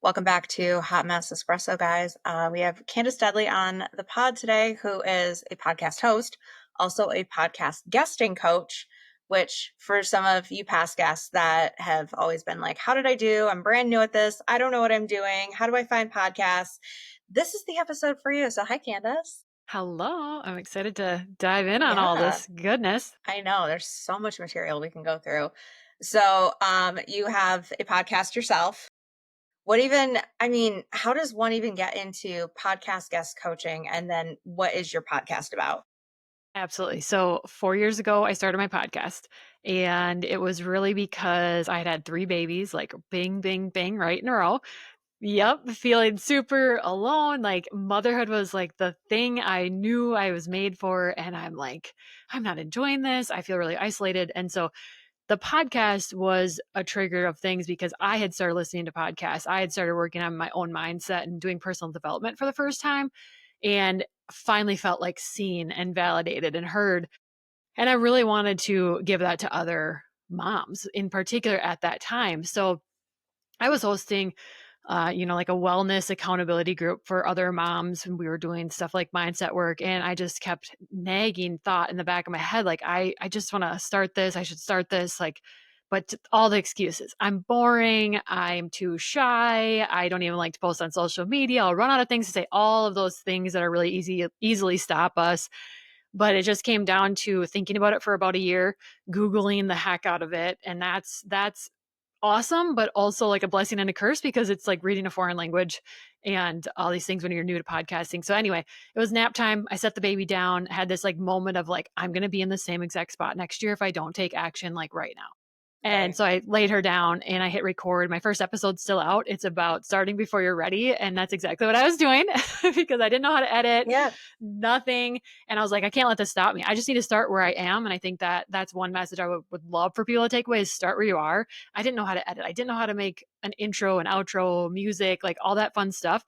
Welcome back to Hot Mess Espresso, guys. We have Candace Dudley on the pod today, who is a podcast host, also a podcast guesting coach, which for some of you past guests that have always been like, how did I do? I'm brand new at this. I don't know what I'm doing. How do I find podcasts? This is the episode for you. So hi, Candace. Hello. I'm excited to dive in on all Yeah, this goodness. I know there's so much material we can go through. So you have a podcast yourself. How does one even get into podcast guest coaching? And then what is your podcast about? Absolutely. So, 4 years ago, I started my podcast, and it was really because I had had 3 babies, like, bing, bing, bing, right in a row. Yep, feeling super alone, like, motherhood was, like, the thing I knew I was made for, and I'm like, "I'm not enjoying this." I feel really isolated, and so the podcast was a trigger of things because I had started listening to podcasts. I had started working on my own mindset and doing personal development for the first time and finally felt like seen and validated and heard. And I really wanted to give that to other moms in particular at that time. So I was hosting like a wellness accountability group for other moms. And we were doing stuff like mindset work. And I just kept nagging thought in the back of my head, like, I just want to start this. I should start this. But all the excuses. I'm boring. I'm too shy. I don't even like to post on social media. I'll run out of things to say, all of those things that are really easily stop us. But it just came down to thinking about it for about a year, Googling the heck out of it. And that's awesome, but also like a blessing and a curse because it's like reading a foreign language and all these things when you're new to podcasting. So anyway, it was nap time. I set the baby down, had this like moment of like, I'm going to be in the same exact spot next year if I don't take action like right now. And Right. so I laid her down and I hit record. My first episode's still out. It's about starting before you're ready. And that's exactly what I was doing because I didn't know how to edit, Yeah. nothing. And I was like, I can't let this stop me. I just need to start where I am. And I think that that's one message I would love for people to take away is start where you are. I didn't know how to edit. I didn't know how to make an intro, an outro, music, like all that fun stuff.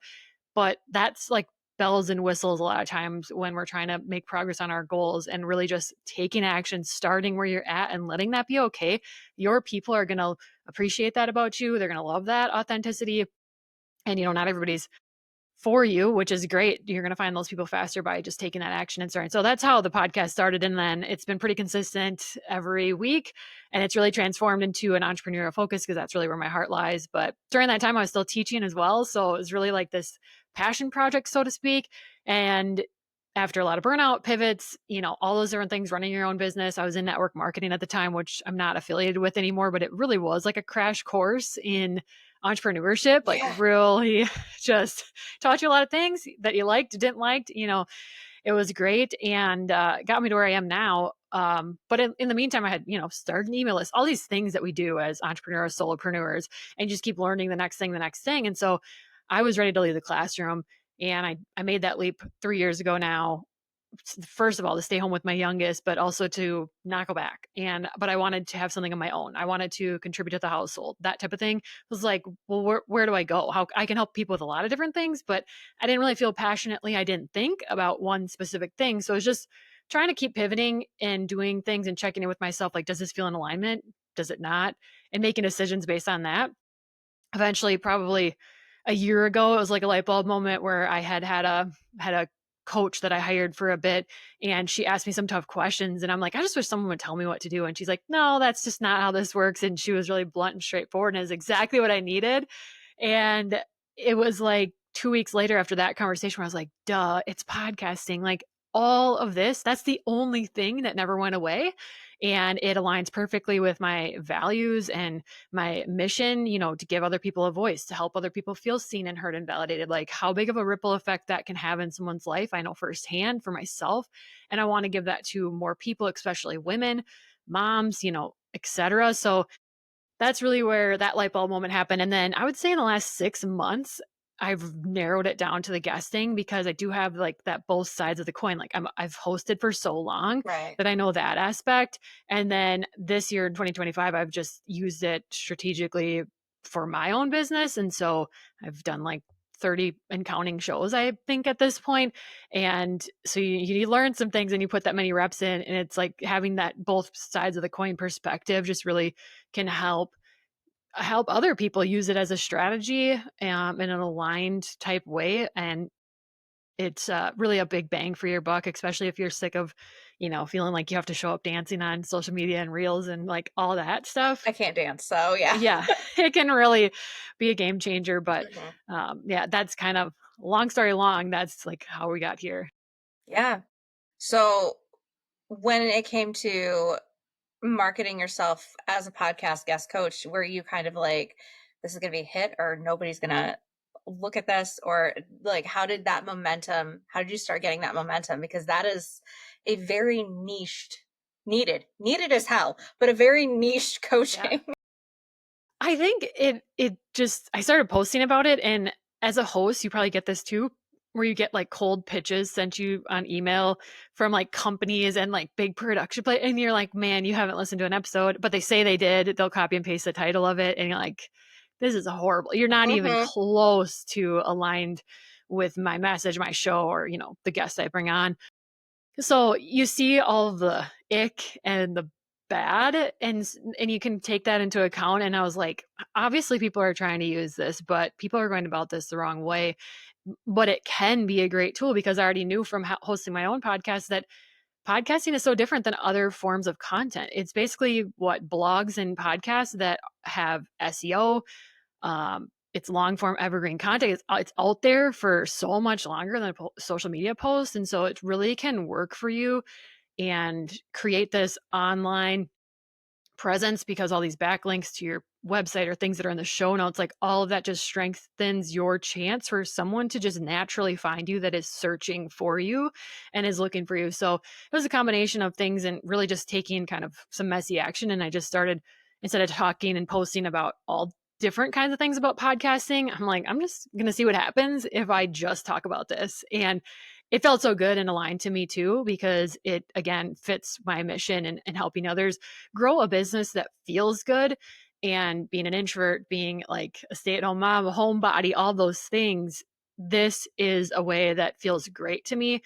But that's like bells and whistles a lot of times when we're trying to make progress on our goals and really just taking action, starting where you're at and letting that be okay. Your people are going to appreciate that about you. They're going to love that authenticity. And, not everybody's for you, which is great. You're going to find those people faster by just taking that action and starting. So that's how the podcast started. And then it's been pretty consistent every week. And it's really transformed into an entrepreneurial focus because that's really where my heart lies. But during that time, I was still teaching as well. So it was really like this passion project, so to speak. And after a lot of burnout, pivots, all those different things, running your own business. I was in network marketing at the time, which I'm not affiliated with anymore, but it really was like a crash course in entrepreneurship, like Yeah. really just taught you a lot of things that you liked, didn't like. It was great and got me to where I am now. But in the meantime, I had, started an email list, all these things that we do as entrepreneurs, solopreneurs, and just keep learning the next thing, the next thing. And so I was ready to leave the classroom. And I made that leap 3 years ago now, first of all to stay home with my youngest, but also to not go back. But I wanted to have something of my own. I wanted to contribute to the household. That type of thing was like, well, where do I go? How I can help people with a lot of different things, but I didn't really feel passionately. I didn't think about one specific thing. So it was just trying to keep pivoting and doing things and checking in with myself. Like, does this feel in alignment? Does it not? And making decisions based on that. Eventually, probably a year ago, it was like a light bulb moment where I had a coach that I hired for a bit, and she asked me some tough questions, and I'm like, I just wish someone would tell me what to do. And she's like, no, that's just not how this works. And she was really blunt and straightforward, and is exactly what I needed. And it was like 2 weeks later after that conversation where I was like, duh, it's podcasting. Like all of this, that's the only thing that never went away. And it aligns perfectly with my values and my mission, to give other people a voice, to help other people feel seen and heard and validated. Like how big of a ripple effect that can have in someone's life, I know firsthand for myself. And I want to give that to more people, especially women, moms, etc. So that's really where that light bulb moment happened. And then I would say in the last 6 months, I've narrowed it down to the guesting because I do have like that both sides of the coin. Like I've hosted for so long Right. that I know that aspect. And then this year in 2025, I've just used it strategically for my own business. And so I've done like 30 and counting shows, I think, at this point. And so you learn some things and you put that many reps in. And it's like having that both sides of the coin perspective just really can help help other people use it as a strategy in an aligned type way. And it's really a big bang for your buck, especially if you're sick of, feeling like you have to show up dancing on social media and reels and like all that stuff. I can't dance, so yeah. Yeah, it can really be a game changer. But Mhm. yeah, that's kind of long story long. That's like how we got here. Yeah. So when it came to marketing yourself as a podcast guest coach, were you kind of like, this is going to be a hit or nobody's going to look at this? Or like, how did you start getting that momentum? Because that is a very needed as hell, but a very niche Yeah. coaching. I think it just I started posting about it, and as a host, you probably get this too, where you get like cold pitches sent you on email from like companies and like big production play, and you're like, man, you haven't listened to an episode, but they say they did. They'll copy and paste the title of it, and you're like, this is horrible. You're not even Hmm. close to aligned with my message, my show, or the guests I bring on. So you see all of the ick and the bad, and you can take that into account. And I was like, obviously people are trying to use this, but people are going about this the wrong way. But it can be a great tool, because I already knew from hosting my own podcast that podcasting is so different than other forms of content. It's basically what blogs and podcasts that have SEO. It's long form evergreen content. It's out there for so much longer than a social media post. And so it really can work for you and create this online presence, because all these backlinks to your website or things that are in the show notes, like all of that just strengthens your chance for someone to just naturally find you that is searching for you and is looking for you. So it was a combination of things and really just taking kind of some messy action. And I just started, instead of talking and posting about all different kinds of things about podcasting, I'm like, I'm just going to see what happens if I just talk about this. And it felt so good and aligned to me too, because it again fits my mission and helping others grow a business that feels good. And being an introvert, being like a stay-at-home mom, a homebody, all those things, this is a way that feels great to me,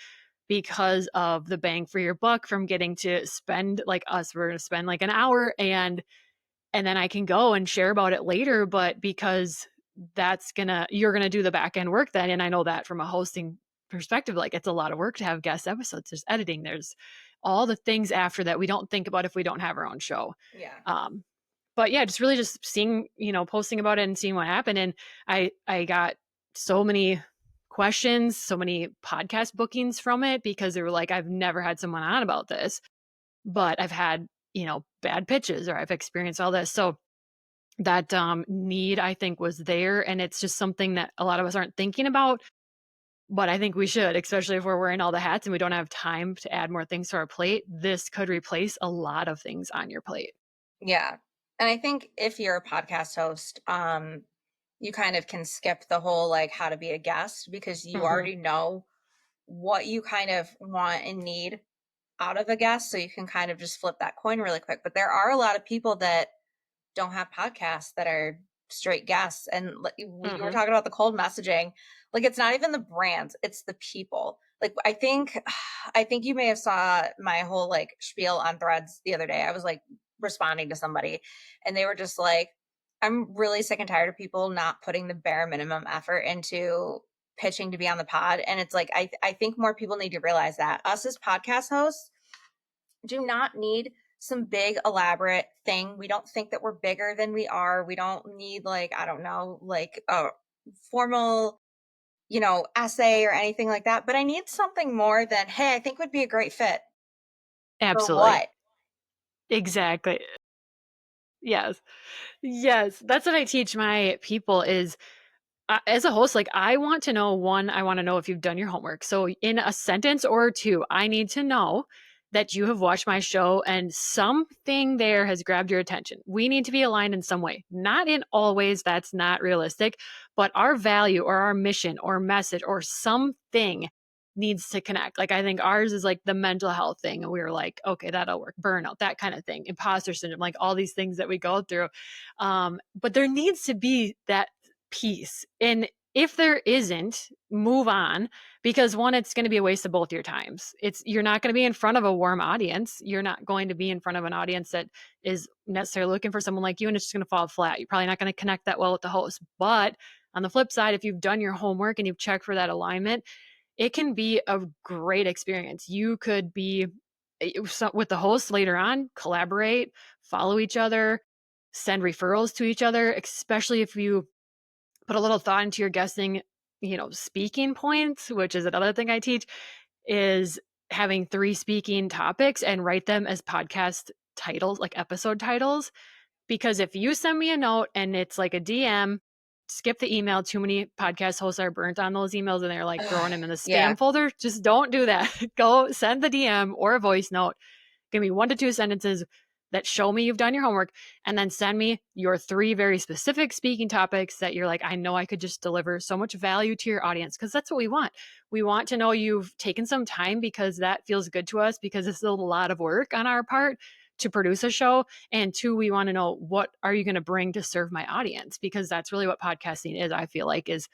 because of the bang for your buck from getting to spend, like us, we're going to spend like an hour, and then I can go and share about it later. But because you're gonna do the back end work then. And I know that from a hosting perspective, like it's a lot of work to have guest episodes. There's editing, there's all the things after that we don't think about if we don't have our own show. Yeah. Um, but yeah, just really just seeing, posting about it and seeing what happened. And I got so many questions, so many podcast bookings from it, because they were like, I've never had someone on about this, but I've had, bad pitches, or I've experienced all this. So that need, I think, was there. And it's just something that a lot of us aren't thinking about. But I think we should, especially if we're wearing all the hats and we don't have time to add more things to our plate. This could replace a lot of things on your plate. Yeah. And I think if you're a podcast host, you kind of can skip the whole like how to be a guest, because you Hmm. already know what you kind of want and need out of a guest. So you can kind of just flip that coin really quick. But there are a lot of people that don't have podcasts that are straight guests. And like, we were Hmm. talking about the cold messaging. Like it's not even the brands, it's the people. Like I think you may have saw my whole like spiel on Threads the other day. I was like responding to somebody and they were just like, I'm really sick and tired of people not putting the bare minimum effort into pitching to be on the pod. And it's like I think more people need to realize that us as podcast hosts do not need some big elaborate thing. We don't think that we're bigger than we are. We don't need like, I don't know, like a formal, essay or anything like that. But I need something more than, hey, I think would be a great fit for Absolutely. what? Exactly. Yes. Yes. That's what I teach my people is, as a host, like I want to know, one, I want to know if you've done your homework. So in a sentence or two, I need to know that you have watched my show and something there has grabbed your attention. We need to be aligned in some way, not in all ways, that's not realistic, but our value or our mission or message or something needs to connect. Like I think ours is like the mental health thing. And we were like, okay, that'll work. Burnout, that kind of thing, imposter syndrome, like all these things that we go through. But there needs to be that piece. And If there isn't, move on, because one, it's going to be a waste of both your times. You're not going to be in front of a warm audience. You're not going to be in front of an audience that is necessarily looking for someone like you, and it's just going to fall flat. You're probably not going to connect that well with the host. But on the flip side, if you've done your homework and you've checked for that alignment, it can be a great experience. You could be with the host later on, collaborate, follow each other, send referrals to each other, especially if you put a little thought into your guesting, speaking points, which is another thing I teach, is having 3 speaking topics and write them as podcast titles, like episode titles. Because if you send me a note and it's like a DM, skip the email. Too many podcast hosts are burnt on those emails and they're like throwing them in the Yeah. spam folder. Just don't do that. Go send the DM or a voice note. Give me 1 to 2 sentences that show me you've done your homework, and then send me your 3 very specific speaking topics that you're like, I know I could just deliver so much value to your audience, because that's what we want. We want to know you've taken some time, because that feels good to us, because it's a lot of work on our part to produce a show. And 2, we want to know, what are you going to bring to serve my audience? Because that's really what podcasting is, I feel like, is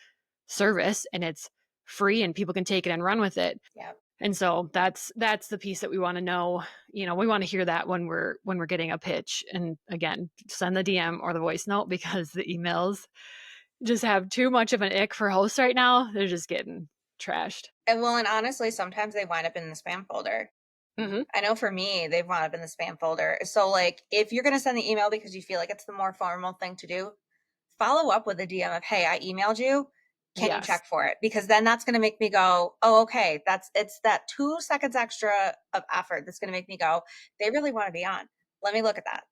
service, and it's free and people can take it and run with it. Yeah. And so that's the piece that we want to know. We want to hear that when we're getting a pitch. And again, send the DM or the voice note, because the emails just have too much of an ick for hosts right now. They're just getting trashed. And honestly, sometimes they wind up in the spam folder. Mm-hmm. I know for me, they've wound up in the spam folder. So like, if you're going to send the email because you feel like it's the more formal thing to do, follow up with a DM of, hey, I emailed you. Can you check for it? Because then that's going to make me go, oh, okay. It's that 2 seconds extra of effort that's going to make me go, they really want to be on. Let me look at that.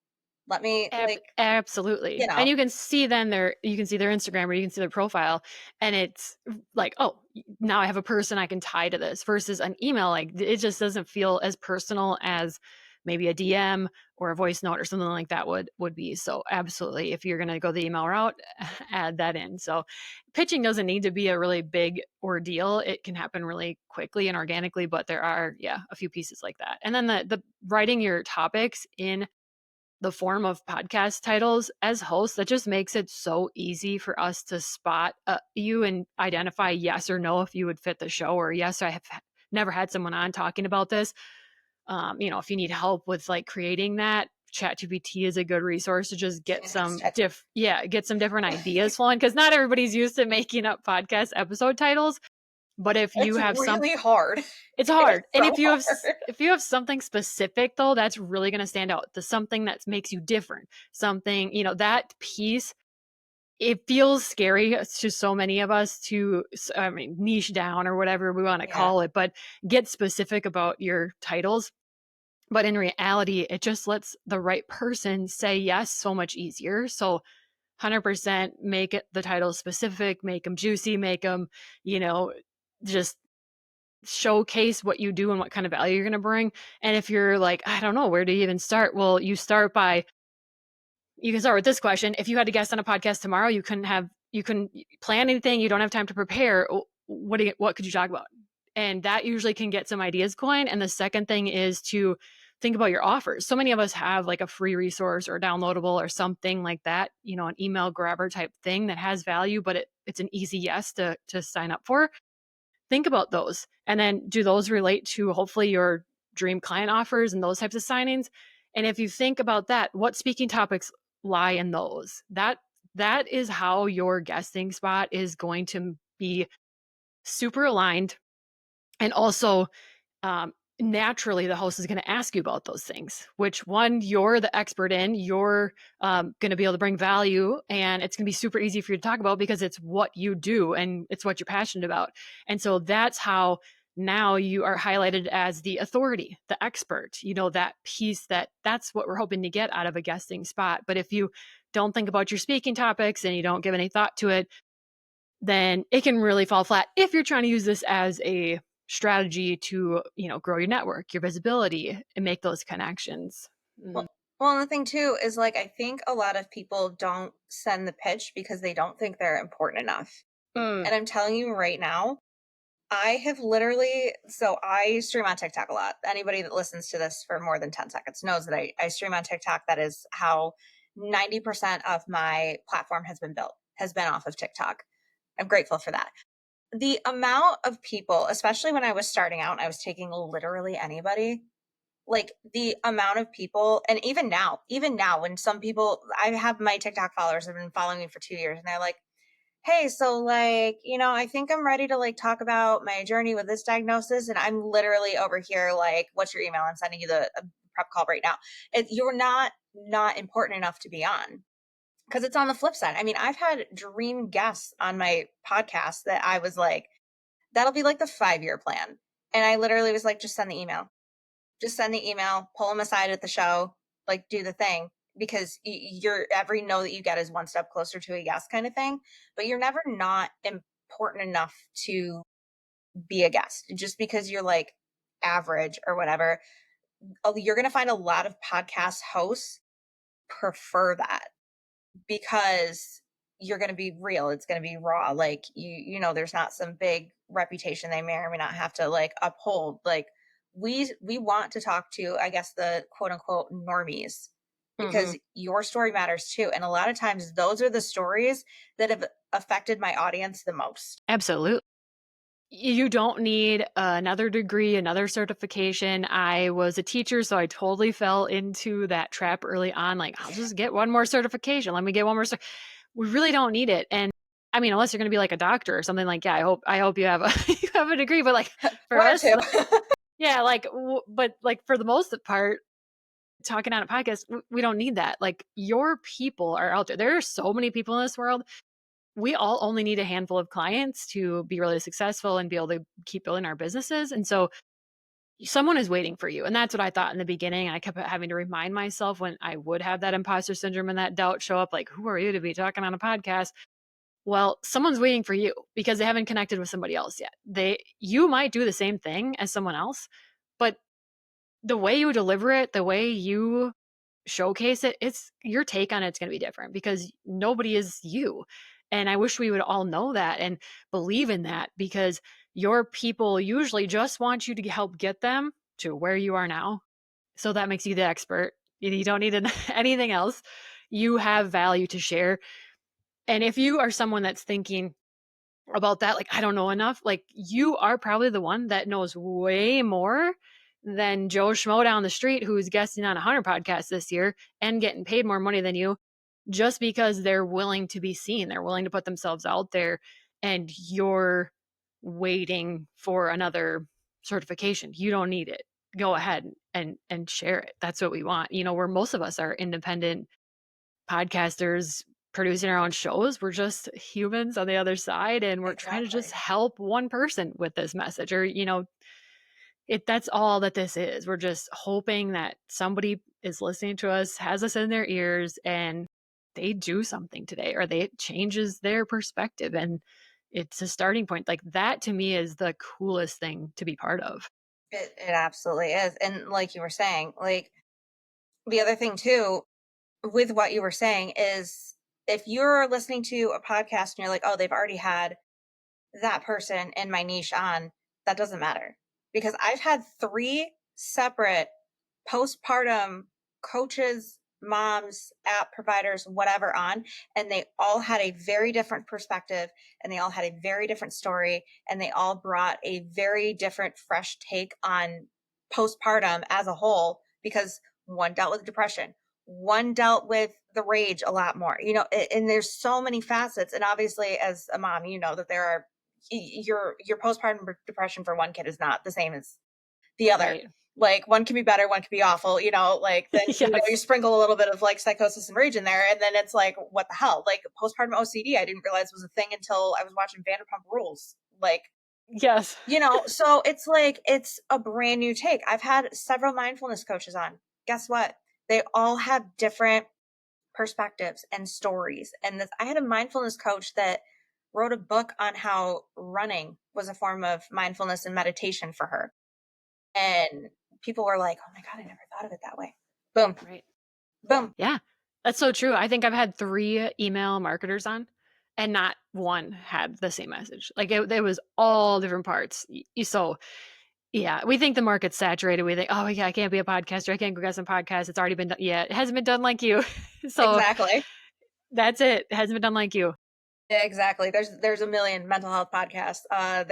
Let me Absolutely. And you can see then you can see their Instagram, or you can see their profile, and it's like, oh, now I have a person I can tie to this, versus an email. Like, it just doesn't feel as personal as maybe a DM or a voice note or something like that would be. So absolutely, if you're going to go the email route, add that in. So pitching doesn't need to be a really big ordeal. It can happen really quickly and organically, but there are, a few pieces like that. And then the writing your topics in the form of podcast titles as hosts, that just makes it so easy for us to spot you and identify yes or no if you would fit the show, or yes, I have never had someone on talking about this. If you need help with like creating that, ChatGPT is a good resource to just get some different ideas flowing, because not everybody's used to making up podcast episode titles. But if you have really hard. It's hard. And if you have something specific though, that's really going to stand out. The something that makes you different. Something, that piece, it feels scary to so many of us to, niche down or whatever we want to call it, but get specific about your titles. But in reality, it just lets the right person say yes so much easier. So 100% make it the title specific, make them juicy, make them, just showcase what you do and what kind of value you're going to bring. And if you're like, I don't know, where do you even start? Well, you can start with this question. If you had to guest on a podcast tomorrow, you couldn't plan anything. You don't have time to prepare. What could you talk about? And that usually can get some ideas going. And the second thing is to think about your offers. So many of us have like a free resource or downloadable or something like that, an email grabber type thing that has value, but it's an easy yes to sign up for. Think about those, and then do those relate to hopefully your dream client offers and those types of signings. And if you think about that, what speaking topics lie in those? That is how your guesting spot is going to be super aligned. And also, naturally, the host is going to ask you about those things, which one you're the expert in, you're going to be able to bring value, and it's going to be super easy for you to talk about because it's what you do and it's what you're passionate about. And so that's how now you are highlighted as the authority, the expert, that piece that's what we're hoping to get out of a guesting spot. But if you don't think about your speaking topics and you don't give any thought to it, then it can really fall flat if you're trying to use this as a strategy to, grow your network, your visibility, and make those connections. Well, and the thing too is like, I think a lot of people don't send the pitch because they don't think they're important enough. And I'm telling you right now, I have literally, so I stream on TikTok a lot. Anybody that listens to this for more than 10 seconds knows that I stream on TikTok. That is how 90% of my platform has been built, has been off of TikTok. I'm grateful for that. The amount of people, especially when I was starting out and I was taking literally anybody, like the amount of people, and even now, when some people, I have my TikTok followers have been following me for 2 years and they're like, hey, so like, I think I'm ready to like talk about my journey with this diagnosis. And I'm literally over here, like, what's your email? I'm sending you the prep call right now. You're not important enough to be on, because it's on the flip side. I mean, I've had dream guests on my podcast that I was like, that'll be like the 5-year plan. And I literally was like, just send the email. Just send the email, pull them aside at the show, like do the thing, because you're, every no that you get is one step closer to a yes kind of thing. But you're never not important enough to be a guest just because you're like average or whatever. You're going to find a lot of podcast hosts prefer that, because you're going to be real. It's going to be raw. Like there's not some big reputation they may or may not have to like uphold. Like we want to talk to, I guess, the quote unquote normies, Mm-hmm. because your story matters too. And a lot of times those are the stories that have affected my audience the most. Absolutely. You don't need another degree, another certification. I was a teacher, so I totally fell into that trap early on. Like, I'll just get one more certification. Let me get one more. We really don't need it. And I mean, unless you're going to be like a doctor or something, like, yeah, I hope you have a you have a degree. But like for One or us, two. yeah, like, but like for the most part, talking on a podcast, we don't need that. Like, your people are out there. There are so many people in this world. We all only need a handful of clients to be really successful and be able to keep building our businesses. And so someone is waiting for you. And that's what I thought in the beginning. And I kept having to remind myself when I would have that imposter syndrome and that doubt show up, like, who are you to be talking on a podcast? Well, someone's waiting for you because they haven't connected with somebody else yet. You might do the same thing as someone else, but the way you deliver it, the way you showcase it, it's your take on it's going to be different because nobody is you. And I wish we would all know that and believe in that, because your people usually just want you to help get them to where you are now. So that makes you the expert. You don't need anything else. You have value to share. And if you are someone that's thinking about that, like, I don't know enough, like, you are probably the one that knows way more than Joe Schmo down the street who's guesting on 100 podcasts this year and getting paid more money than you, just because they're willing to be seen. They're willing to put themselves out there, and you're waiting for another certification. You don't need it. Go ahead and share it. That's what we want. Where most of us are independent podcasters producing our own shows. We're just humans on the other side, and we're trying to just Exactly. help one person with this message, or that's all that this is. We're just hoping that somebody is listening to us, has us in their ears, and they do something today, or it changes their perspective, and it's a starting point. Like, that to me is the coolest thing to be part of. It absolutely is. And like you were saying, like the other thing too, with what you were saying is, if you're listening to a podcast and you're like, oh, they've already had that person in my niche on, that doesn't matter, because I've had 3 separate postpartum coaches, moms, app providers, whatever on, and they all had a very different perspective, and they all had a very different story, and they all brought a very different fresh take on postpartum as a whole, because one dealt with depression, one dealt with the rage a lot more, and there's so many facets. And obviously as a mom, that there are, your postpartum depression for one kid is not the same as the other. Right. Like one can be better, one can be awful, like then, you Yes. sprinkle a little bit of like psychosis and rage in there. And then it's like, what the hell? Like postpartum OCD, I didn't realize was a thing until I was watching Vanderpump Rules. Like, Yes. so it's like, it's a brand new take. I've had several mindfulness coaches on. Guess what? They all have different perspectives and stories. And I had a mindfulness coach that wrote a book on how running was a form of mindfulness and meditation for her. And people were like, oh my God, I never thought of it that way. Boom, Right. boom. Yeah, that's so true. I think I've had 3 email marketers on, and not one had the same message. Like, it was all different parts. So yeah, we think the market's saturated. We think, oh yeah, I can't be a podcaster. I can't go get some podcasts. It's already been done. Yeah, it hasn't been done like you. So Exactly. that's it. It hasn't been done like you. Yeah, exactly. There's a million mental health podcasts. I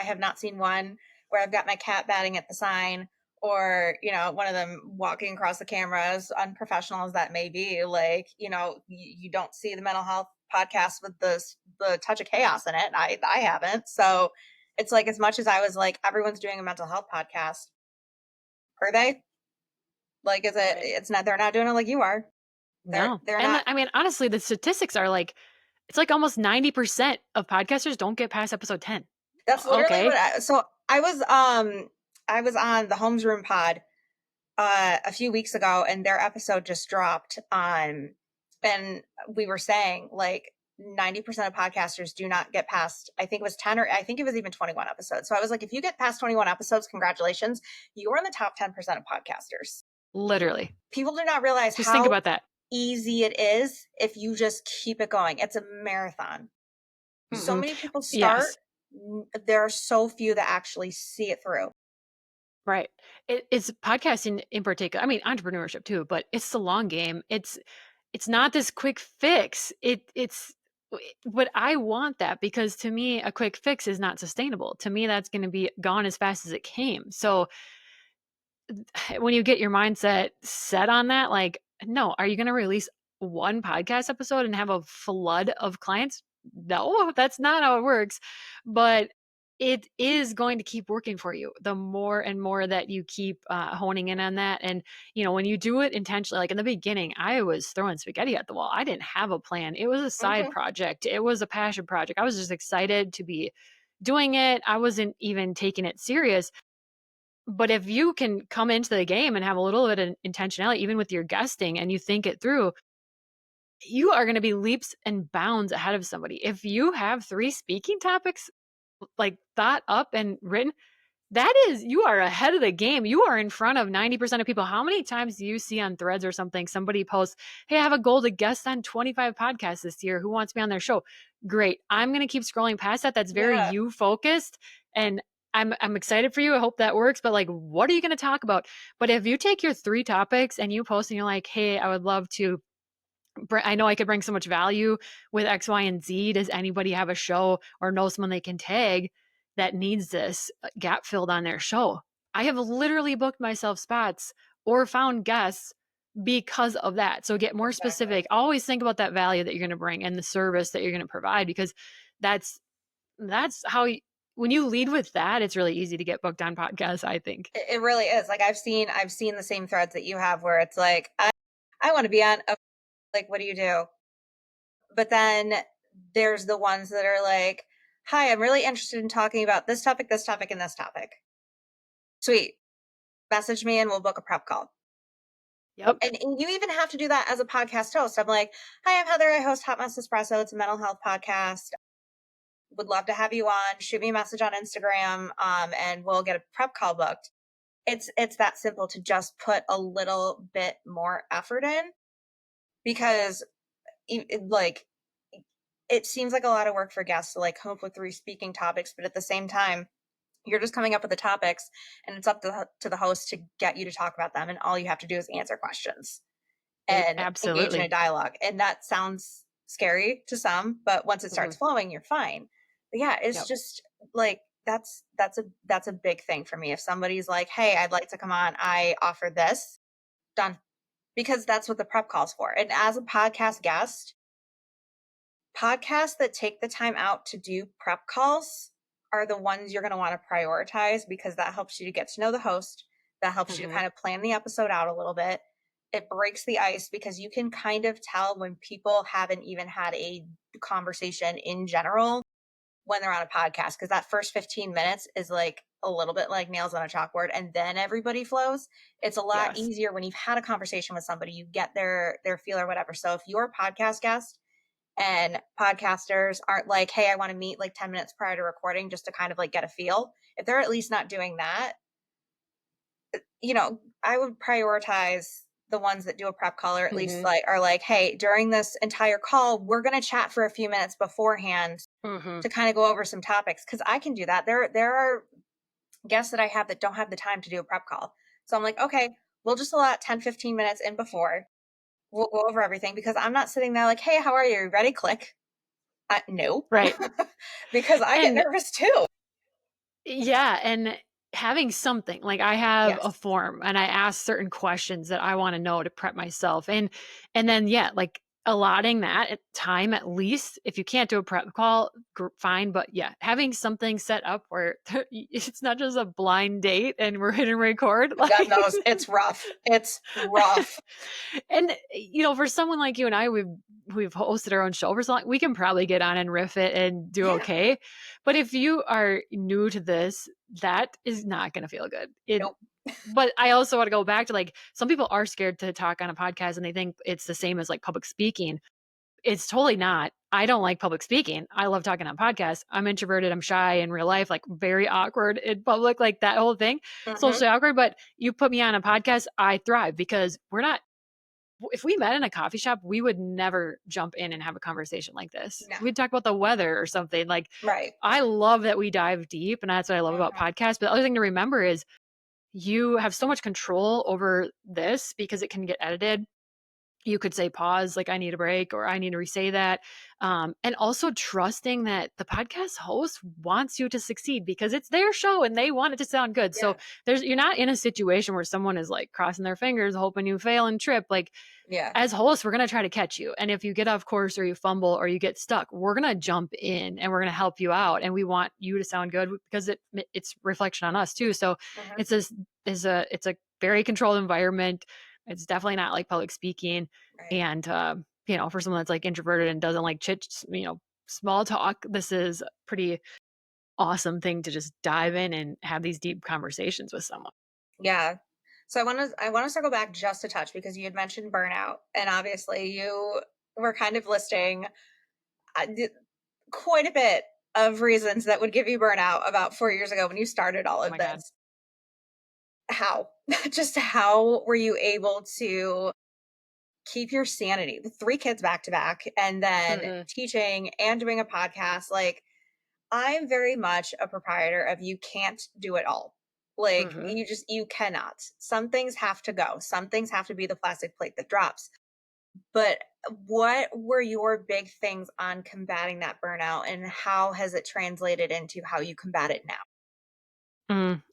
have not seen one where I've got my cat batting at the sign, or one of them walking across the camera, as unprofessional as that may be. Like, you don't see the mental health podcast with the touch of chaos in it. I haven't. So it's like, as much as I was like, everyone's doing a mental health podcast, are they? Like, is it? Right. It's not. They're not doing it like you are. No. They're And not. I mean, honestly, the statistics are like, it's like almost 90% of podcasters don't get past episode 10. That's literally Okay. what so I was on the Holmes Room pod a few weeks ago, and their episode just dropped, and we were saying like 90% of podcasters do not get past, I think it was 10, or I think it was even 21 episodes. So I was like, if you get past 21 episodes, congratulations, you are in the top 10% of podcasters. Literally. People do not realize Just think how about that. easy it is if you just keep it going. It's a marathon. So Hmm. many people start, Yes. there are so few that actually see it through. Right. It's podcasting in particular. I mean, entrepreneurship too, but it's the long game. It's not this quick fix. But I want that, because to me, a quick fix is not sustainable. To me, that's going to be gone as fast as it came. So when you get your mindset set on that, like, no, are you going to release one podcast episode and have a flood of clients? No, that's not how it works. But it is going to keep working for you the more and more that you keep honing in on that. And, when you do it intentionally, like in the beginning, I was throwing spaghetti at the wall. I didn't have a plan. It was a side Mm-hmm. project, it was a passion project. I was just excited to be doing it. I wasn't even taking it serious. But if you can come into the game and have a little bit of intentionality, even with your guesting, and you think it through, you are going to be leaps and bounds ahead of somebody. If you have 3 speaking topics like thought up and written, you are ahead of the game. You are in front of 90% of people. How many times do you see on Threads or something, somebody posts, "Hey, I have a goal to guest on 25 podcasts this year. Who wants me on their show?" Great. I'm going to keep scrolling past that. That's very Yeah. you focused, and I'm excited for you. I hope that works, but like, what are you going to talk about? But if you take your 3 topics and you post and you're like, "Hey, I would love to I know I could bring so much value with X, Y, and Z. Does anybody have a show or know someone they can tag that needs this gap filled on their show?" I have literally booked myself spots or found guests because of that. So get more Exactly. specific. Always think about that value that you're going to bring and the service that you're going to provide, because that's how when you lead with that, it's really easy to get booked on podcasts, I think. It really is. Like, I've seen the same threads that you have, where it's like, I want to be on a, like, what do you do? But then there's the ones that are like, hi, I'm really interested in talking about this topic, and this topic. Sweet. Message me and we'll book a prep call. Yep. And you even have to do that as a podcast host. I'm like, hi, I'm Heather. I host Hot Mess Espresso. It's a mental health podcast. Would love to have you on. Shoot me a message on Instagram, and we'll get a prep call booked. It's that simple to just put a little bit more effort in, because like, it seems like a lot of work for guests to like come up with 3 speaking topics, but at the same time, you're just coming up with the topics, and it's up to the host to get you to talk about them, and all you have to do is answer questions and engage in a Absolutely. dialogue. And that sounds scary to some, but once it Hmm. starts flowing, you're fine. But yeah, it's Yep. just like, that's a big thing for me. If somebody's like, hey, I'd like to come on, I offer this, done. Because that's what the prep calls for. And as a podcast guest, podcasts that take the time out to do prep calls are the ones you're going to want to prioritize, because that helps you to get to know the host. That helps you to Hmm. kind of plan the episode out a little bit. It breaks the ice, because you can kind of tell when people haven't even had a conversation in general when they're on a podcast, because that first 15 minutes is like a little bit like nails on a chalkboard, and then everybody flows. It's a lot Yes. easier when you've had a conversation with somebody, you get their feel or whatever. So if you're a podcast guest and podcasters aren't like, hey, I want to meet like 10 minutes prior to recording just to kind of like get a feel, if they're at least not doing that, I would prioritize the ones that do a prep call, or at least Hmm. like are like, hey, during this entire call, we're going to chat for a few minutes beforehand Hmm. to kind of go over some topics, because I can do that. There are guests that I have that don't have the time to do a prep call. So I'm like, okay, we'll just allot 10-15 minutes in before. We'll go over everything, because I'm not sitting there like, hey, how are you? Ready? Click. No, Right. because I get And nervous too. yeah, and having something like I have a Yes. form and I ask certain questions that I want to know to prep myself. And then yeah, like allotting that time at least. If you can't do a prep call, fine, but yeah, having something set up where it's not just a blind date and we're hitting record God like knows it's rough. It's rough. and for someone like you and I, we've hosted our own show for so long, we can probably get on and riff it and do Yeah. okay. But if you are new to this, that is not going to feel good. Nope. But I also want to go back to like some people are scared to talk on a podcast and they think it's the same as like public speaking. It's totally not. I don't like public speaking. I love talking on podcasts. I'm introverted. I'm shy in real life, like very awkward in public, like that whole thing, Hmm. socially awkward. But you put me on a podcast, I thrive because we're not if we met in a coffee shop, we would never jump in and have a conversation like this. No. We'd talk about the weather or something. Like, Right. I love that we dive deep, and that's what I love about Hmm. podcasts. But the other thing to remember is you have so much control over this because it can get edited. You could say pause, like I need a break or I need to re-say that. And also trusting that the podcast host wants you to succeed because it's their show and they want it to sound good. Yeah. So you're not in a situation where someone is like crossing their fingers, hoping you fail and trip. Like Yeah. as hosts, we're going to try to catch you. And if you get off course or you fumble or you get stuck, we're going to jump in and we're going to help you out. And we want you to sound good because it's reflection on us too. So Hmm. it's this it's a very controlled environment. It's definitely not like public speaking. Right. And for someone that's like introverted and doesn't like small talk, this is a pretty awesome thing to just dive in and have these deep conversations with someone. Yeah. So I want to circle back just a touch because you had mentioned burnout, and obviously you were kind of listing uh, d- quite a bit of reasons that would give you burnout about 4 years ago when you started all Oh of my God. this. How? Just how were you able to keep your sanity with 3 kids back to back and then Hmm. teaching and doing a podcast? Like, I'm very much a proprietor of you can't do it all. Like, Hmm. you cannot. Some things have to go. Some things have to be the plastic plate that drops. But what were your big things on combating that burnout, and how has it translated into how you combat it now?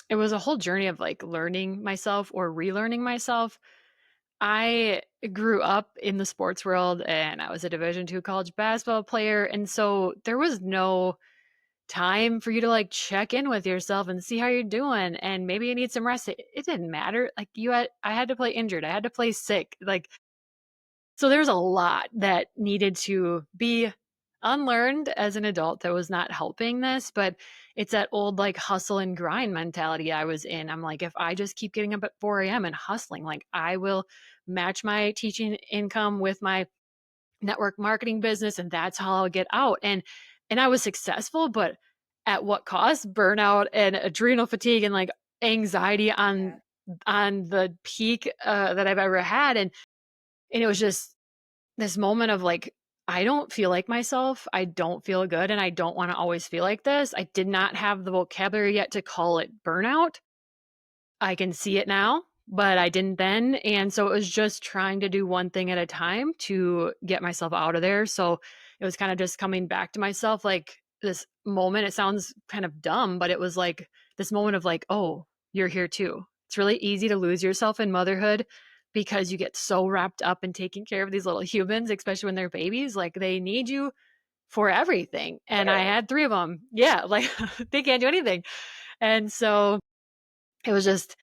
It was a whole journey of like learning myself or relearning myself. I grew up in the sports world and I was a Division II college basketball player. And so there was no time for you to like check in with yourself and see how you're doing. And maybe you need some rest. It didn't matter. Like I had to play injured. I had to play sick. Like, so there's a lot that needed to be unlearned as an adult that was not helping this, but it's that old like hustle and grind mentality I was in. I'm like, if I just keep getting up at 4 a.m. and hustling, like I will match my teaching income with my network marketing business and that's how I'll get out. And I was successful, but at what cost? Burnout and adrenal fatigue and like anxiety Yeah. on the peak that I've ever had. And it was just this moment of like, I don't feel like myself. I don't feel good. And I don't want to always feel like this. I did not have the vocabulary yet to call it burnout. I can see it now, but I didn't then. And so it was just trying to do one thing at a time to get myself out of there. So it was kind of just coming back to myself, like this moment. It sounds kind of dumb, but it was like this moment of like, oh, you're here too. It's really easy to lose yourself in motherhood because you get so wrapped up in taking care of these little humans, especially when they're babies. Like they need you for everything. And I Literally. had 3 of them. Yeah, like they can't do anything. And so it was just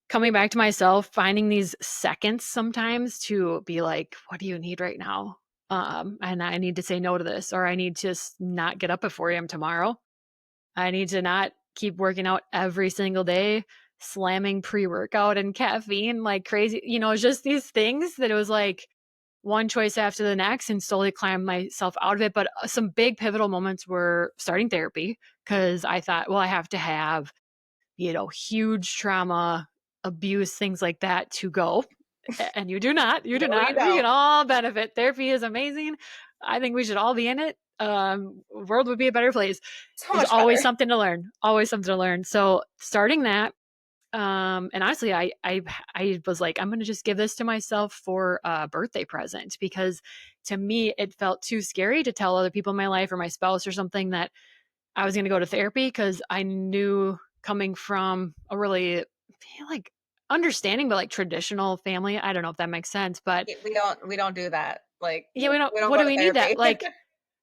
coming back to myself, finding these seconds sometimes to be like, what do you need right now? And I need to say no to this, or I need to just not get up at 4 a.m. tomorrow. I need to not keep working out every single day, slamming pre workout and caffeine like crazy. It's just these things that it was like one choice after the next and slowly climb myself out of it. But some big pivotal moments were starting therapy because I thought, well, I have to have huge trauma, abuse, things like that to go. And you do not. You do No, you not. We can don't. all benefit. Therapy is amazing. I think we should all be in it. World would be a better place. So There's much always better. something to learn. Always something to learn. So starting that, And honestly, I was like, I'm gonna just give this to myself for a birthday present, because to me it felt too scary to tell other people in my life or my spouse or something that I was gonna go to therapy, because I knew, coming from a really, like, understanding but like traditional family. I don't know if that makes sense, but We don't do that. Like, yeah, we don't. we don't What go do to we need that? therapy. Like,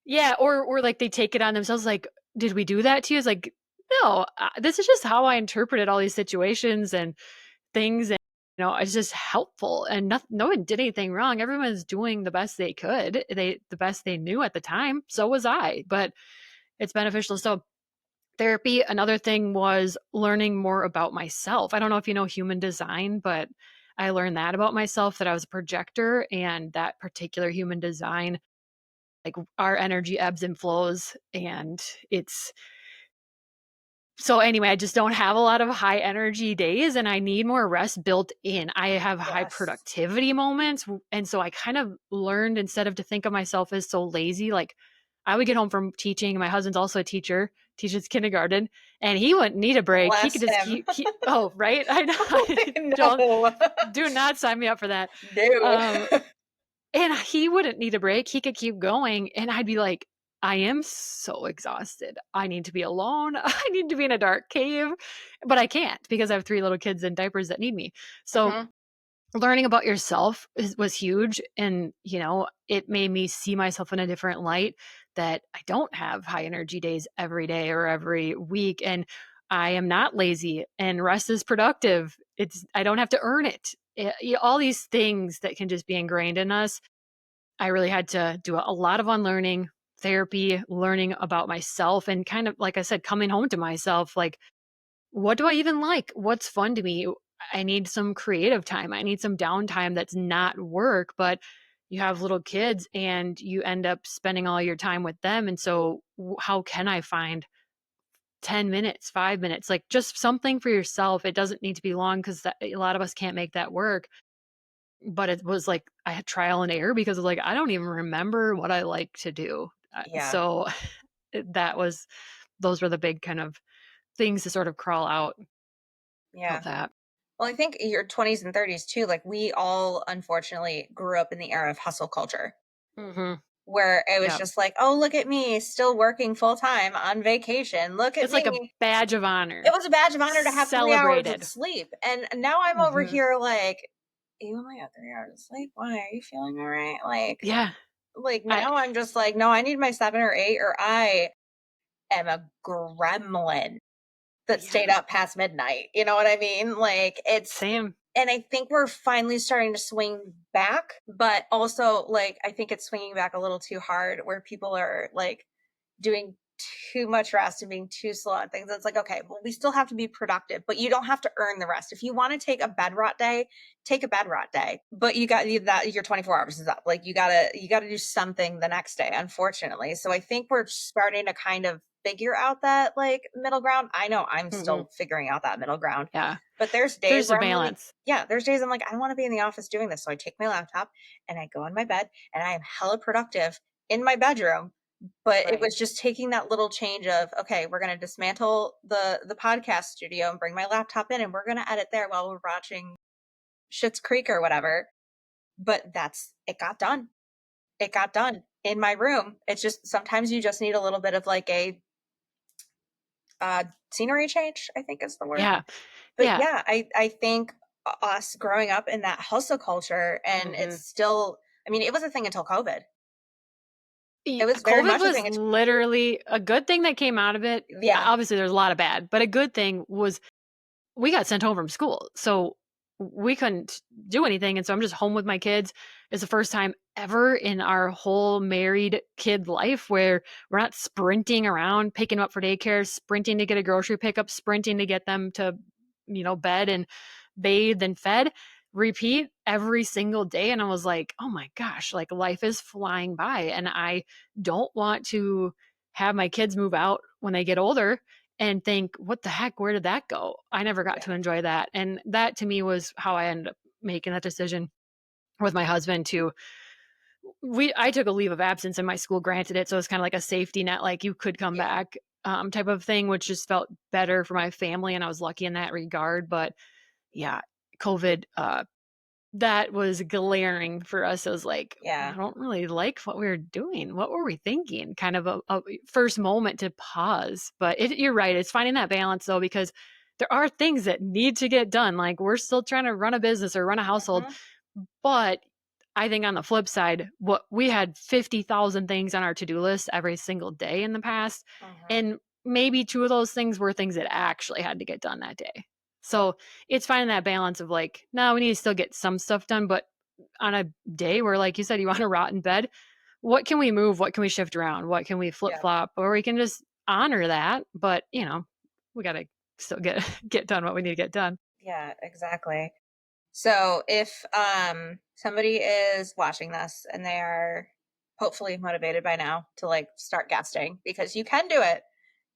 yeah, or like they take it on themselves. Like, did we do that to you? It's like, no, this is just how I interpreted all these situations and things, and it's just helpful, and no one did anything wrong. Everyone's doing the best they could, the best they knew at the time. So was I, but it's beneficial. So therapy. Another thing was learning more about myself. I don't know if you know human design, but I learned that about myself, that I was a projector, and that particular human design, like, our energy ebbs and flows, and it's so anyway, I just don't have a lot of high energy days, and I need more rest built in. I have high Yes. productivity moments. And so I kind of learned, instead of to think of myself as so lazy, like, I would get home from teaching. My husband's also a teacher, teaches kindergarten, and he wouldn't need a break. He could Bless just him. oh, right. I know. Don't, No. do not sign me up for that. No. Um, and he wouldn't need a break. He could keep going. And I'd be like, I am so exhausted. I need to be alone. I need to be in a dark cave, but I can't, because I have 3 little kids in diapers that need me. So Mhm. learning about yourself was huge. And, it made me see myself in a different light, that I don't have high energy days every day or every week. And I am not lazy, and rest is productive. I don't have to earn it. All these things that can just be ingrained in us. I really had to do a lot of unlearning, therapy, learning about myself, and kind of, like I said, coming home to myself. Like, what do I even like? What's fun to me? I need some creative time. I need some downtime that's not work, but you have little kids and you end up spending all your time with them. And so, how can I find 10 minutes, 5 minutes, like, just something for yourself? It doesn't need to be long, because a lot of us can't make that work. But it was like I had trial and error, because, like, I don't even remember what I like to do. Yeah. So that was those were the big kind of things to sort of crawl out Yeah. of that. Well, I think your 20s and 30s too, like we all unfortunately grew up in the era of hustle culture Mhm. where it was Yep. just like, "Oh, look at me still working full time on vacation. Look at It's like a me." badge of It honor. was a badge of honor to have 3 hours of Celebrated. sleep. And now I'm over Mhm. here like, "You only got 3 hours of sleep? Why? Are you feeling all right?" Yeah. Like I now I'm just like, "No, I need my 7 or 8 or I am a gremlin that yeah. stayed up past midnight." You know what I mean? Like it's Same. and I think we're finally starting to swing back, but also like I think it's swinging back a little too hard where people are like doing too much rest and being too slow on things. It's like, okay, well, we still have to be productive, but you don't have to earn the rest. If you want to take a bed rot day, take a bed rot day. But that your 24 hours is up. Like you gotta do something the next day, unfortunately. So I think we're starting to kind of figure out that like middle ground. I know I'm Mhm. still figuring out that middle ground. Yeah. But there's days There's a where I'm really, balance. yeah, there's days I'm like, I don't want to be in the office doing this. So I take my laptop and I go in my bed and I am hella productive in my bedroom. But it Right. was just taking that little change of, okay, we're going to dismantle the podcast studio and bring my laptop in and we're going to edit there while we're watching Schitt's Creek or whatever. But that's it got done. It got done in my room. It's just sometimes you just need a little bit of like a scenery change, I think is the word. Yeah. But Yeah. yeah, I think us growing up in that hustle culture and it's Mhm. still, I mean, it was a thing until COVID. It was very COVID much a was thing until COVID. literally a good thing that came out of it. Yeah. Obviously, there's a lot of bad, but a good thing was we got sent home from school. So we couldn't do anything. And so I'm just home with my kids. It's the first time ever in our whole married kid life where we're not sprinting around, picking them up for daycare, sprinting to get a grocery pickup, sprinting to get them to, bed and bathed and fed, repeat every single day. And I was like, oh my gosh, like, life is flying by. And I don't want to have my kids move out when they get older and think, what the heck, where did that go? I never got to Yeah. enjoy that. And that to me was how I ended up making that decision with my husband to I took a leave of absence and my school granted it. So it's kind of like a safety net, like, you could come Yeah. back. type of thing, which just felt better for my family, and I was lucky in that regard. But yeah, COVID, that was glaring for us. It was like, I Yeah. don't really like what we were doing. What were we thinking? Kind of a first moment to pause. But you're right. It's finding that balance though, because there are things that need to get done. Like we're still trying to run a business or run a household. Mhm. But I think on the flip side, what we had 50,000 things on our to-do list every single day in the past. Mhm. And maybe two of those things were things that actually had to get done that day. So it's finding that balance of like, no, we need to still get some stuff done, but on a day where, like you said, you want to rot in bed, what can we move? What can we shift around? What can we flip Yeah. flop? Or we can just honor that. But we got to still get get done what we need to get done. Yeah, exactly. So if somebody is watching this and they are hopefully motivated by now to like start guesting because you can do it.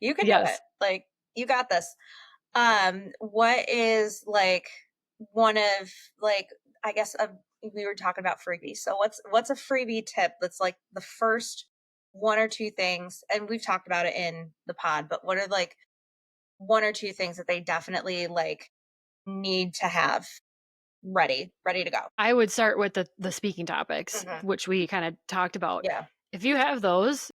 You can do it. Yes. Like you got this. What is like one of like I guess we were talking about freebies. So what's a freebie tip that's like the first one or two things, and we've talked about it in the pod, but what are like one or two things that they definitely like need to have ready to go? I would start with the speaking topics, Mhm. which we kind of talked about. Yeah. If you have those,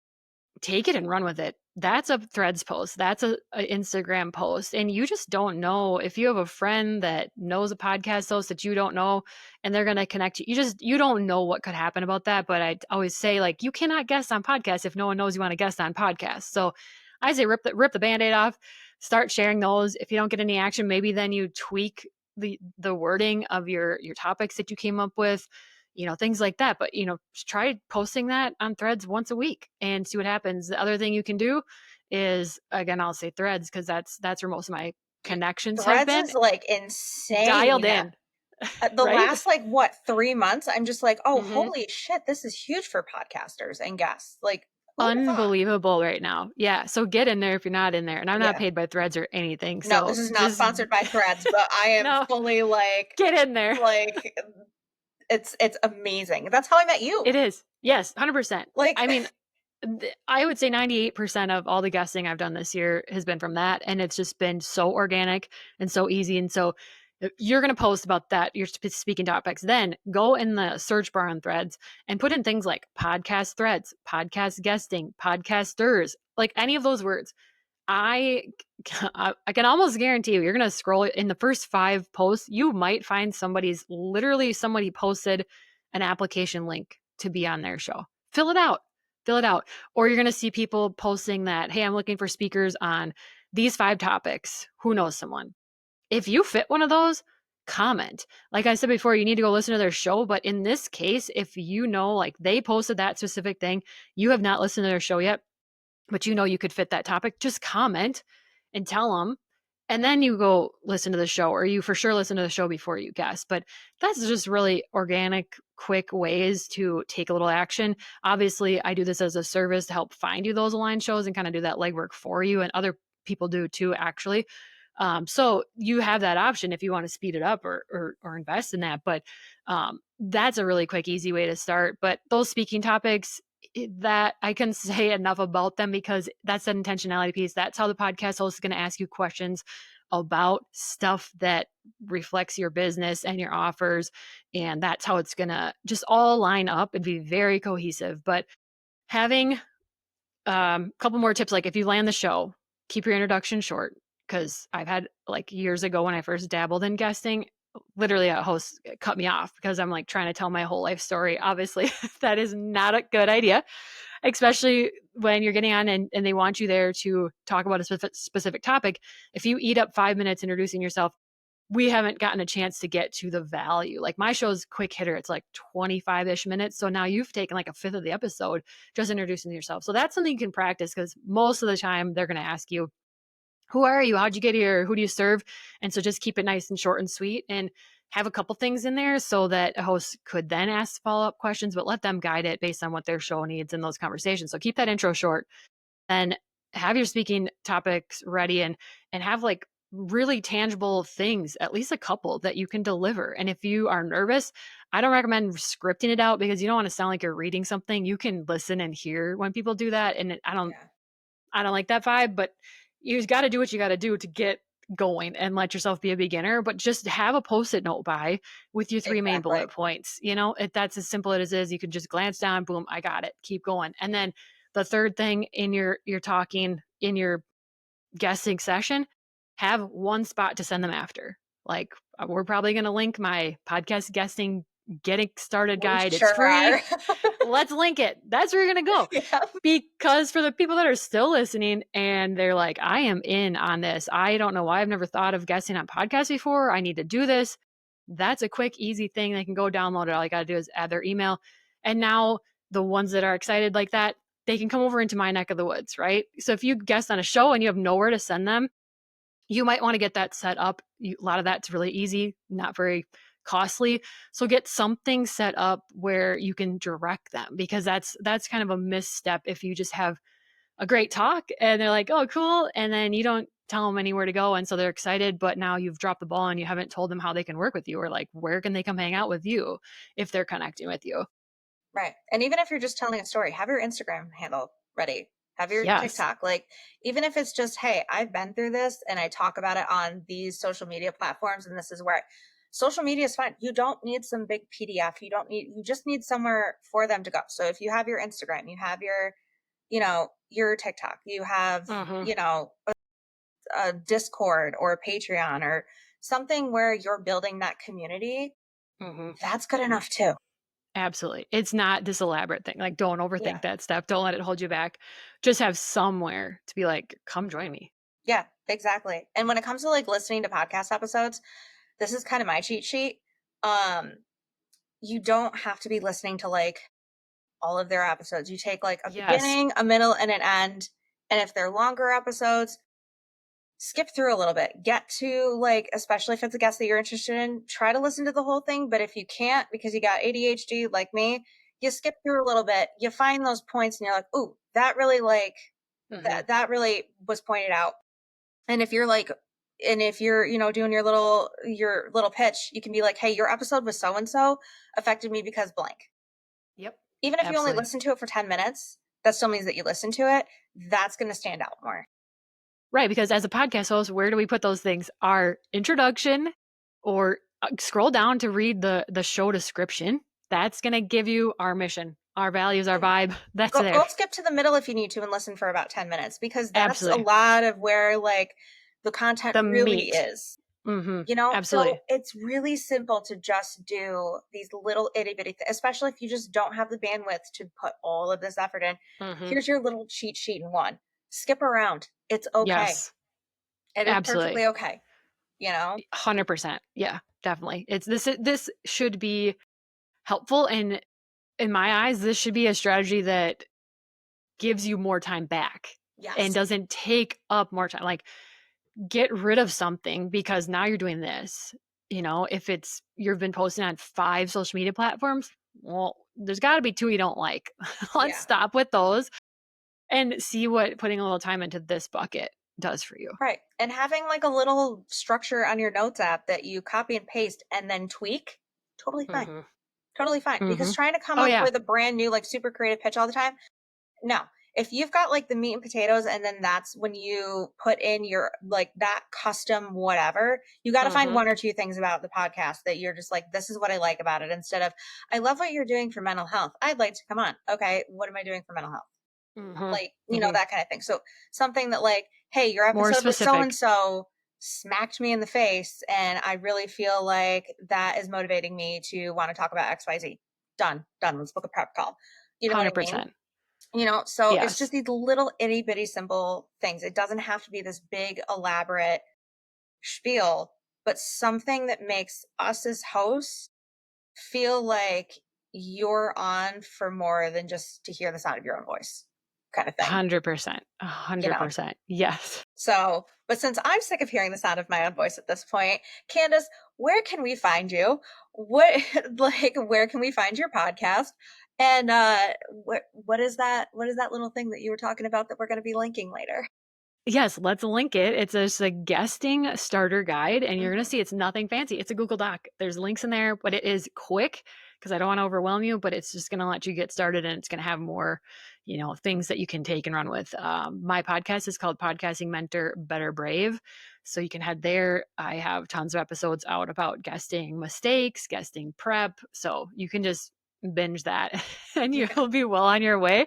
take it and run with it. That's a Threads post. That's a Instagram post. And you just don't know if you have a friend that knows a podcast host that you don't know and they're going to connect you. You don't know what could happen about that. But I always say like, you cannot guest on podcasts if no one knows you want to guest on podcasts. So I say rip the Band-Aid off, start sharing those. If you don't get any action, maybe then you tweak the wording of your topics that you came up with, things like that. But, try posting that on Threads once a week and see what happens. The other thing you can do is, again, I'll say Threads because that's where most of my Dude, connections have Threads been is like dialed insane. in, The right? last like what 3 months, I'm just like, oh, Hmm. holy shit, this is huge for podcasters and guests. Like, who would have thought? Unbelievable right now. Yeah. So get in there if you're not in there. And I'm not Yeah. paid by Threads or anything. No, So this is not just, sponsored by Threads, but I am no, fully get in there. like it's amazing. That's how I met you. It is. Yes, 100%. Like, I mean, I would say 98% of all the guesting I've done this year has been from that. And it's just been so organic and so easy. And so you're going to post about that, your speaking topics. Then go in the search bar on Threads and put in things like podcast threads, podcast guesting, podcasters, like any of those words. I I can almost guarantee you're going to scroll in the first 5 posts. You might find somebody posted an application link to be on their show. Fill it out. Fill it out. Or you're going to see people posting that, hey, I'm looking for speakers on these 5 topics. Who knows someone? If you fit one of those, comment. Like I said before, you need to go listen to their show. But in this case, if like they posted that specific thing, you have not listened to their show yet, but you could fit that topic, just comment and tell them. And then you go listen to the show, or you for sure listen to the show before you guess. But that's just really organic, quick ways to take a little action. Obviously, I do this as a service to help find you those aligned shows and kind of do that legwork for you. And other people do too, actually. So you have that option if you want to speed it up or invest in that. But that's a really quick, easy way to start. But those speaking topics, that I can say enough about them because that's the intentionality piece. That's how the podcast host is going to ask you questions about stuff that reflects your business and your offers. And that's how it's going to just all line up and be very cohesive. But having a couple more tips, like if you land the show, keep your introduction short. Because I've had like years ago when I first dabbled in guesting, literally a host cut me off because I'm like trying to tell my whole life story. Obviously, that is not a good idea, especially when you're getting on and they want you there to talk about a specific topic. If you eat up 5 minutes introducing yourself, we haven't gotten a chance to get to the value. Like my show's quick hitter. It's like 25-ish minutes. So now you've taken like a fifth of the episode just introducing yourself. So that's something you can practice because most of the time they're going to ask you, who are you? How'd you get here? Who do you serve? And so just keep it nice and short and sweet and have a couple things in there so that a host could then ask follow-up questions, but let them guide it based on what their show needs in those conversations. So keep that intro short and have your speaking topics ready and have like really tangible things, at least a couple that you can deliver. And if you are nervous, I don't recommend scripting it out because you don't want to sound like you're reading something. You can listen and hear when people do that. And Yeah. I don't like that vibe, but you got to do what you got to do to get going and let yourself be a beginner, but just have a post-it note by with your 3 main Exactly. bullet points. That's as simple as it is. You can just glance down, boom, I got it. Keep going. And then the third thing in your talking in your guesting session, have one spot to send them after. Like we're probably going to link my podcast guesting getting started We guide. It's sure free. are. Let's link it. That's where you're going to go. Yeah. Because for the people that are still listening and they're like, I am in on this. I don't know why I've never thought of guesting on podcasts before. I need to do this. That's a quick, easy thing. They can go download it. All you got to do is add their email. And now the ones that are excited like that, they can come over into my neck of the woods, right? So if you guest on a show and you have nowhere to send them, you might want to get that set up. A lot of that's really easy, not very costly. So get something set up where you can direct them, because that's kind of a misstep if you just have a great talk and they're like, oh, cool. And then you don't tell them anywhere to go. And so they're excited, but now you've dropped the ball and you haven't told them how they can work with you, or like, where can they come hang out with you if they're connecting with you? Right. And even if you're just telling a story, have your Instagram handle ready. Have your Yes. TikTok. Like, even if it's just, hey, I've been through this and I talk about it on these social media platforms, and this is where social media is fine. You don't need some big PDF. You just need somewhere for them to go. So if you have your Instagram, you have your TikTok, you have, a Discord or a Patreon or something where you're building that community, that's good enough too. Absolutely. It's not this elaborate thing. Like, don't overthink Yeah. that stuff. Don't let it hold you back. Just have somewhere to be like, come join me. Yeah, exactly. And when it comes to like listening to podcast episodes, this is kind of my cheat sheet. You don't have to be listening to like all of their episodes. You take like a Yes. beginning, a middle, and an end. And if they're longer episodes, skip through a little bit. Get to like, especially if it's a guest that you're interested in, try to listen to the whole thing. But if you can't because you got ADHD like me, you skip through a little bit. You find those points and you're like, ooh, that really that really was pointed out. And if you're doing your little pitch, you can be like, hey, your episode with so and so affected me because blank. Yep. Even if you only listen to it for 10 minutes, that still means that you listen to it. That's going to stand out more. Right. Because as a podcast host, where do we put those things? Our introduction, or scroll down to read the show description. That's going to give you our mission, our values, our vibe. That's there. Go skip to the middle if you need to and listen for about 10 minutes, because that's Absolutely. a lot of where like the content The really meat. is. Absolutely. So it's really simple to just do these little itty bitty things, especially if you just don't have the bandwidth to put all of this effort in. Here's your little cheat sheet in one. Skip around. It's okay. Yes. It is Absolutely. perfectly okay. 100%. Yeah, definitely. This should be helpful. And in my eyes, this should be a strategy that gives you more time back. Yes. And doesn't take up more time. Like, get rid of something because now you're doing this. If you've been posting on 5 social media platforms, well, there's got to be 2 you don't like. Let's stop with those and see what putting a little time into this bucket does for you. Right. And having like a little structure on your notes app that you copy and paste and then tweak, totally fine. Totally fine. Because trying to come up with a brand new, like super creative pitch all the time, no. If you've got like the meat and potatoes, and then that's when you put in your like that custom whatever, you got to find 1 or 2 things about the podcast that you're just like, this is what I like about it, instead of, I love what you're doing for mental health. I'd like to come on. Okay. What am I doing for mental health? Like, that kind of thing. So something that like, hey, your episode with so-and-so smacked me in the face, and I really feel like that is motivating me to want to talk about XYZ. Done. Let's book a prep call. You know 100%. What I mean? So it's just these little itty bitty simple things. It doesn't have to be this big elaborate spiel, but something that makes us as hosts feel like you're on for more than just to hear the sound of your own voice, kind of thing. 100%. 100%. Yes. So, but since I'm sick of hearing the sound of my own voice at this point, Candace, where can we find you? Where can we find your podcast? And what is that little thing that you were talking about that we're going to be linking later? Yes, let's link it. It's just a guesting starter guide, and you're going to see it's nothing fancy. It's a Google Doc. There's links in there, but it is quick because I don't want to overwhelm you, but it's just going to let you get started, and it's going to have more, things that you can take and run with. My podcast is called Podcasting Mentor Better Brave. So you can head there. I have tons of episodes out about guesting mistakes, guesting prep. So you can just binge that and Yeah. you'll be well on your way.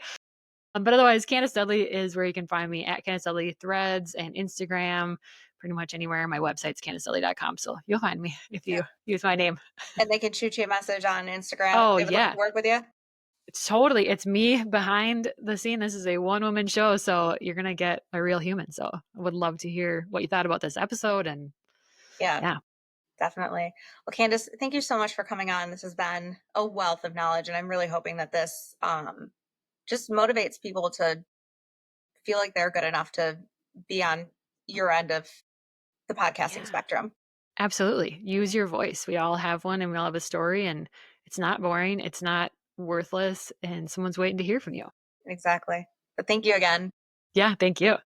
But otherwise, Candace Dudley is where you can find me, at Candace Dudley, Threads and Instagram, pretty much anywhere. My website's CandaceDudley.com. So you'll find me if Yeah. you use my name. And they can shoot you a message on Instagram if Oh, they would like yeah. to work with you. Totally. It's me behind the scene. This is a one-woman show, so you're going to get a real human. So I would love to hear what you thought about this episode. And Yeah, yeah, definitely. Well, Candace, thank you so much for coming on. This has been a wealth of knowledge, and I'm really hoping that this just motivates people to feel like they're good enough to be on your end of the podcasting yeah, spectrum. absolutely. Use your voice. We all have one and we all have a story, and it's not boring. It's not worthless, and someone's waiting to hear from you. Exactly. But thank you again. Yeah, thank you.